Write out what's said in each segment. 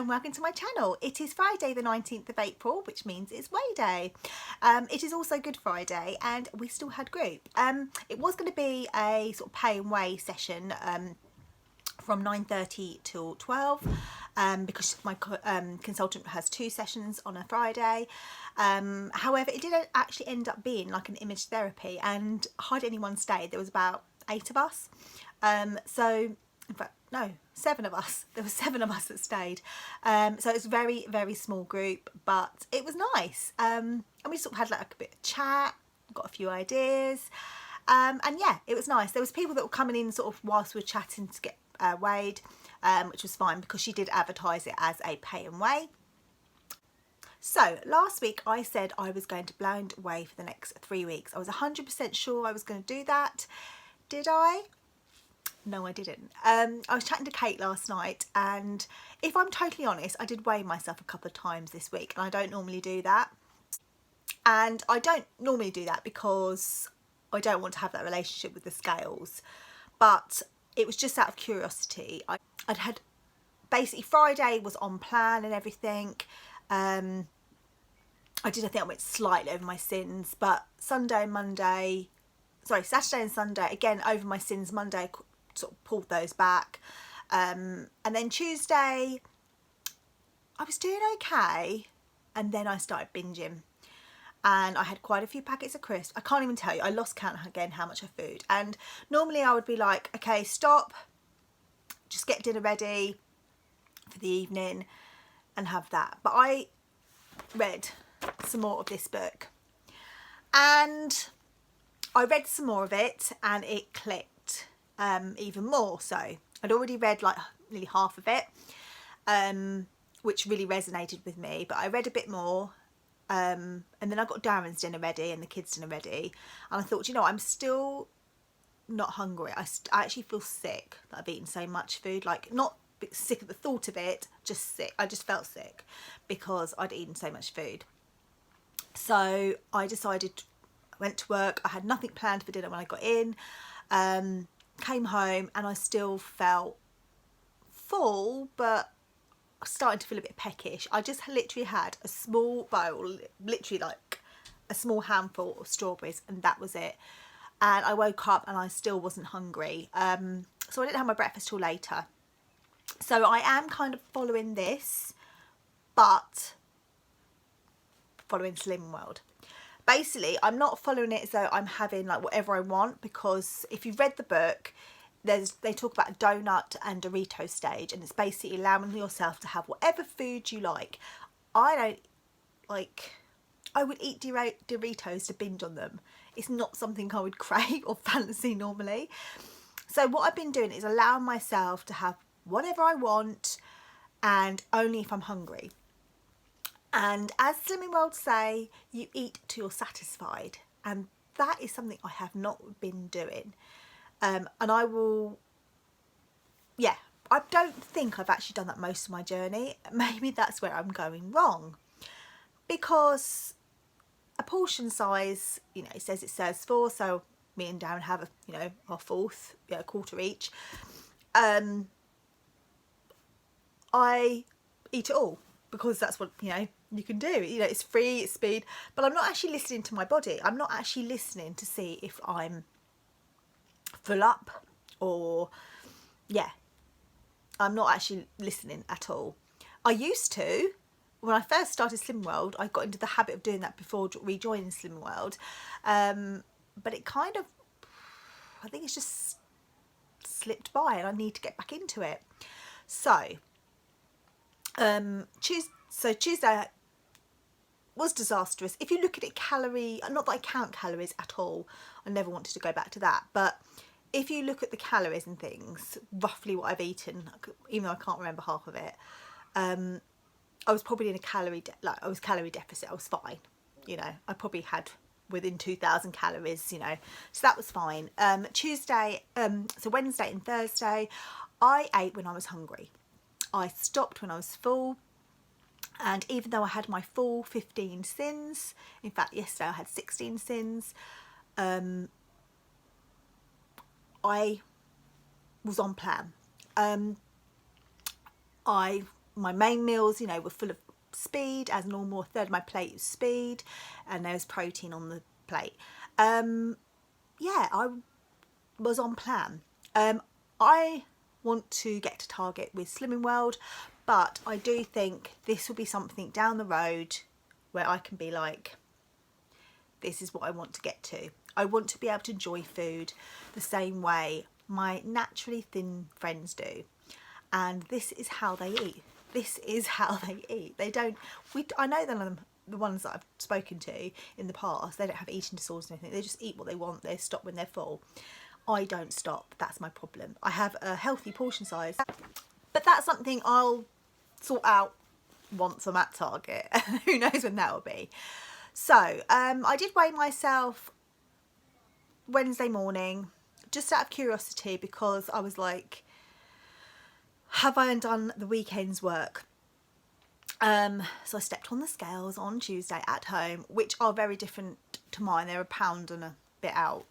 and welcome to my channel. It is Friday the 19th of April, which means it's weigh day. It is also Good Friday and we still had group. It was going to be a sort of pay and weigh session from 9:30 till 12 because my consultant has 2 sessions on a Friday. However, it did actually end up being like an image therapy and hardly anyone stayed. There was about 8 of us. So in fact, no, 7 of us. There were 7 of us that stayed. So it was a very, very small group, but it was nice. And we sort of had like a bit of chat, got a few ideas. And yeah, it was nice. There was people that were coming in sort of whilst we were chatting to get weighed, which was fine because she did advertise it as a pay and weigh. So last week I said I was going to blind weigh for the next 3 weeks. I was 100% sure I was going to do that. Did I? No, I didn't. I was chatting to Kate last night, and if I'm totally honest, I did weigh myself a couple of times this week, and I don't normally do that. And I don't normally do that because I don't want to have that relationship with the scales, but it was just out of curiosity. I'd had, basically Friday was on plan and everything. I think I went slightly over my sins, but Saturday and Sunday, again over my sins. Monday sort of pulled those back, and then Tuesday I was doing okay, and then I started binging and I had quite a few packets of crisps. I can't even tell you, I lost count again how much I food. And normally I would be like, okay, stop, just get dinner ready for the evening and have that. But I read some more of this book, and I read some more of it and it clicked even more. So I'd already read like nearly half of it, which really resonated with me, but I read a bit more, and then I got Darren's dinner ready and the kids' dinner ready, and I thought, you know, I'm still not hungry. I actually feel sick that I've eaten so much food, like not sick at the thought of it, just sick. I just felt sick because I'd eaten so much food. So I decided, went to work, I had nothing planned for dinner when I got in, came home and I still felt full, but starting to feel a bit peckish. I just literally had a small bowl, literally like a small handful of strawberries, and that was it. And I woke up and I still wasn't hungry, so I didn't have my breakfast till later. So I am kind of following this, but following Slim World. Basically, I'm not following it as though I'm having like whatever I want, because if you've read the book, they talk about a donut and Dorito stage, and it's basically allowing yourself to have whatever food you like. I would eat Doritos to binge on them. It's not something I would crave or fancy normally. So what I've been doing is allowing myself to have whatever I want, and only if I'm hungry. And as Slimming World say, you eat till you're satisfied, and that is something I have not been doing. And I will, yeah, I don't think I've actually done that most of my journey. Maybe that's where I'm going wrong, because a portion size, you know, it says it serves 4, so me and Darren have our fourth, a quarter each. I eat it all because that's what, you can do. It's free, it's speed, but I'm not actually listening to my body. I'm not actually listening to see if I'm full up or, I'm not actually listening at all. I used to. When I first started Slim World, I got into the habit of doing that before rejoining Slim World, but it kind of, I think it's just slipped by, and I need to get back into it. So Tuesday was disastrous. If you look at it not that I count calories at all, I never wanted to go back to that, but if you look at the calories and things, roughly what I've eaten, even though I can't remember half of it, I was probably in a calorie deficit. I was fine, I probably had within 2,000 calories, so that was fine. So Wednesday and Thursday, I ate when I was hungry. I stopped when I was full, and even though I had my full 15 sins, in fact yesterday I had 16 sins, I was on plan. I my main meals, you know, were full of speed as normal. A third of my plate was speed, and there was protein on the plate. Yeah, I was on plan. I want to get to target with Slimming World, but I do think this will be something down the road where I can be like, this is what I want to get to. I want to be able to enjoy food the same way my naturally thin friends do, and this is how they eat. This is how they eat. They don't, I know the ones that I've spoken to in the past, they don't have eating disorders or anything. They just eat what they want. They stop when they're full. I don't stop. That's my problem. I have a healthy portion size, but that's something I'll sort out once I'm at Target. Who knows when that will be. So I did weigh myself Wednesday morning, just out of curiosity, because I was like, have I undone the weekend's work? So I stepped on the scales on Tuesday at home, which are very different to mine. They're a pound and a bit out,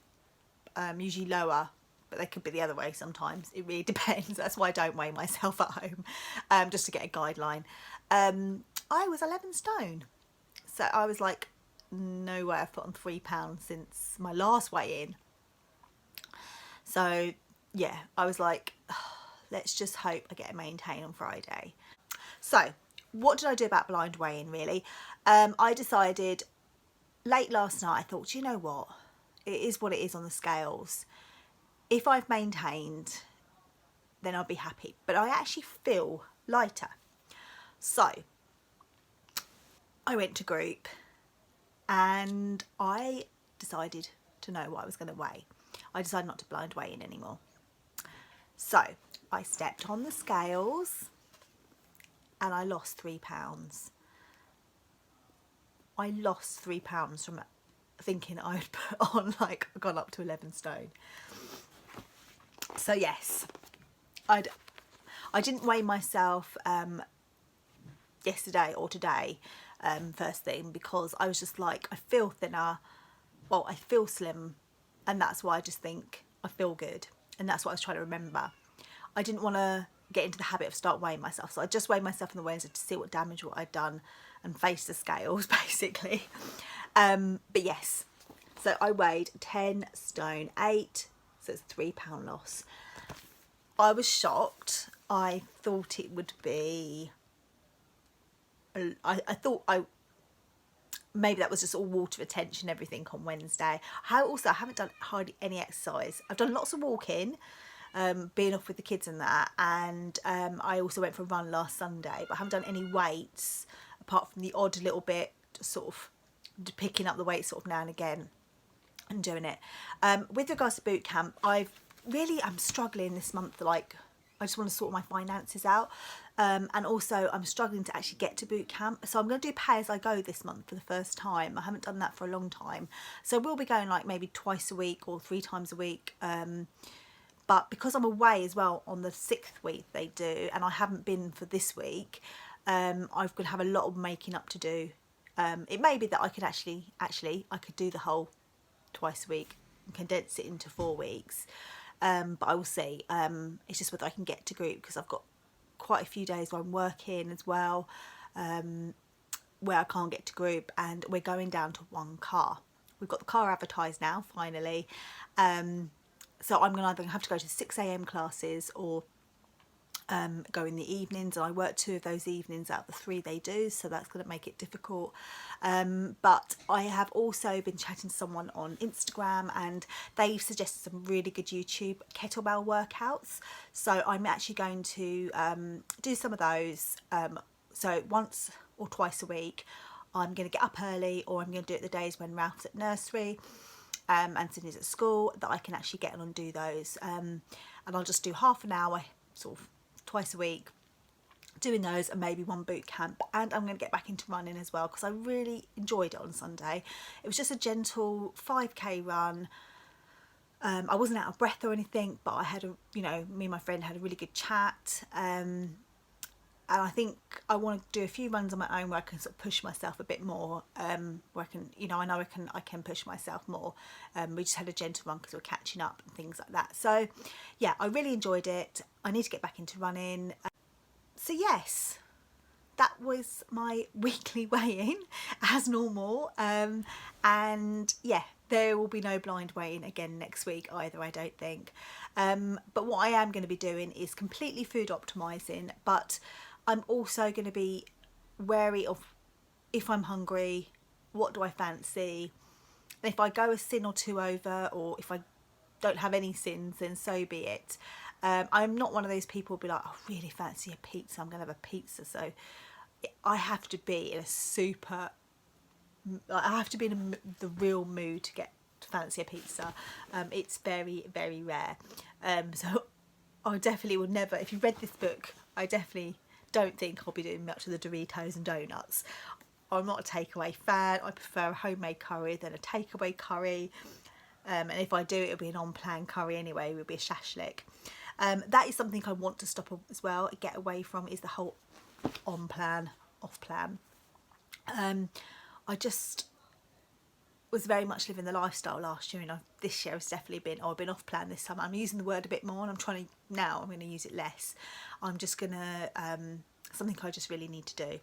usually lower, but they could be the other way sometimes. It really depends. That's why I don't weigh myself at home, just to get a guideline. I was 11 stone. So I was like, no way, I've put on 3 pounds since my last weigh-in. So yeah, I was like, oh, let's just hope I get a maintain on Friday. So what did I do about blind weigh-in really? I decided late last night, I thought, you know what? It is what it is on the scales. If I've maintained, then I'll be happy. But I actually feel lighter. So I went to group and I decided to know what I was going to weigh. I decided not to blind weigh in anymore. So I stepped on the scales and I lost 3 pounds. I lost 3 pounds from thinking I'd put on, like, gone up to 11 stone. So yes, I didn't weigh myself yesterday or today, first thing, because I was just like, I feel thinner, well, I feel slim, and that's why I just think I feel good, and that's what I was trying to remember. I didn't want to get into the habit of start weighing myself, so I just weighed myself on the Wednesday to see what damage what I'd done and face the scales basically. But yes, so I weighed 10 stone 8, so it's a 3 pound loss. I was shocked. I thought it would be, I thought maybe that was just all water retention, everything on Wednesday. I haven't done hardly any exercise. I've done lots of walking, being off with the kids and that, and I also went for a run last Sunday, but I haven't done any weights apart from the odd little bit, just sort of picking up the weights sort of now and again and doing it. With regards to boot camp, I'm struggling this month. Like, I just want to sort my finances out, and also I'm struggling to actually get to boot camp, so I'm going to do pay as I go this month for the first time. I haven't done that for a long time, so we'll be going like maybe twice a week or 3 times a week, but because I'm away as well on the 6th week they do, and I haven't been for this week, I'm going to have a lot of making up to do. It may be that I could actually I could do the whole twice a week and condense it into 4 weeks, but I will see. It's just whether I can get to group, because I've got quite a few days where I'm working as well, where I can't get to group, and we're going down to 1 car. We've got the car advertised now finally, so I'm going to either have to go to 6 AM classes or go in the evenings, and I work 2 of those evenings out of the 3 they do, so that's going to make it difficult. But I have also been chatting to someone on Instagram, and they've suggested some really good YouTube kettlebell workouts, so I'm actually going to do some of those. So once or twice a week I'm going to get up early, or I'm going to do it the days when Ralph's at nursery and Sydney's at school, that I can actually get on and do those, and I'll just do half an hour sort of twice a week doing those, and maybe 1 boot camp. And I'm going to get back into running as well, because I really enjoyed it on Sunday. It was just a gentle 5k run. I wasn't out of breath or anything, but I had me and my friend had a really good chat, and I think I want to do a few runs on my own where I can sort of push myself a bit more, where I can, I can push myself more. We just had a gentle run because we're catching up and things like that. So yeah, I really enjoyed it. I need to get back into running. So yes, that was my weekly weigh-in as normal, and yeah, there will be no blind weigh-in again next week either, I don't think. But what I am going to be doing is completely food optimizing, but I'm also going to be wary of if I'm hungry, what do I fancy, and if I go a sin or two over, or if I don't have any sins, then so be it. I'm not one of those people who'll be like, I really fancy a pizza, I'm going to have a pizza. So I have to be in a super, I have to be in the real mood to fancy a pizza. It's very, very rare. So I definitely will never, if you've read this book, I definitely don't think I'll be doing much of the Doritos and donuts. I'm not a takeaway fan. I prefer a homemade curry than a takeaway curry. And if I do, it'll be an on-plan curry anyway. It will be a shashlik. That is something I want to stop as well, get away from, is the whole on-plan, off-plan. I just was very much living the lifestyle last year, and this year has definitely been, I've been off-plan this summer. I'm using the word a bit more, and I'm going to use it less. I'm just going to, something I just really need to do.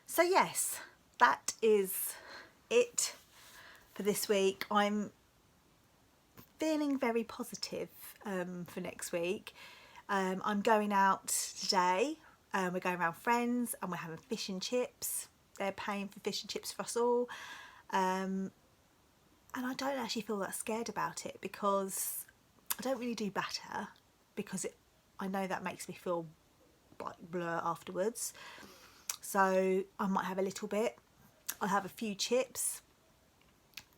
So yes, that is it for this week. I'm feeling very positive for next week. I'm going out today. We're going around friends and we're having fish and chips. They're paying for fish and chips for us all. And I don't actually feel that scared about it, because I don't really do batter, because I know that makes me feel like blur afterwards. So I might have a little bit. I'll have a few chips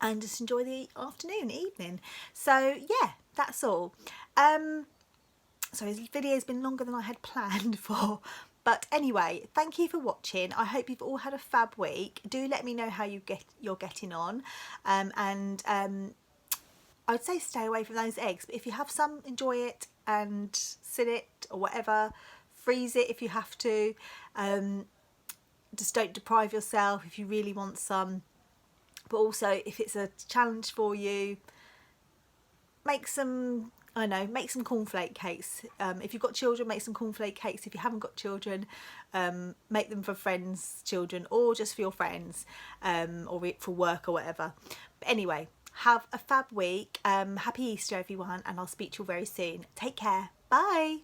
and just enjoy the afternoon, evening. So yeah, that's all. So this video's been longer than I had planned for. But anyway, thank you for watching. I hope you've all had a fab week. Do let me know how you're getting on. I would say stay away from those eggs, but if you have some, enjoy it and sit it or whatever. Freeze it if you have to. Just don't deprive yourself if you really want some. But also, if it's a challenge for you, make some, I don't know, make some cornflake cakes. If you've got children, make some cornflake cakes. If you haven't got children, make them for friends' children, or just for your friends, or for work or whatever. But anyway, have a fab week. Happy Easter, everyone, and I'll speak to you very soon. Take care. Bye.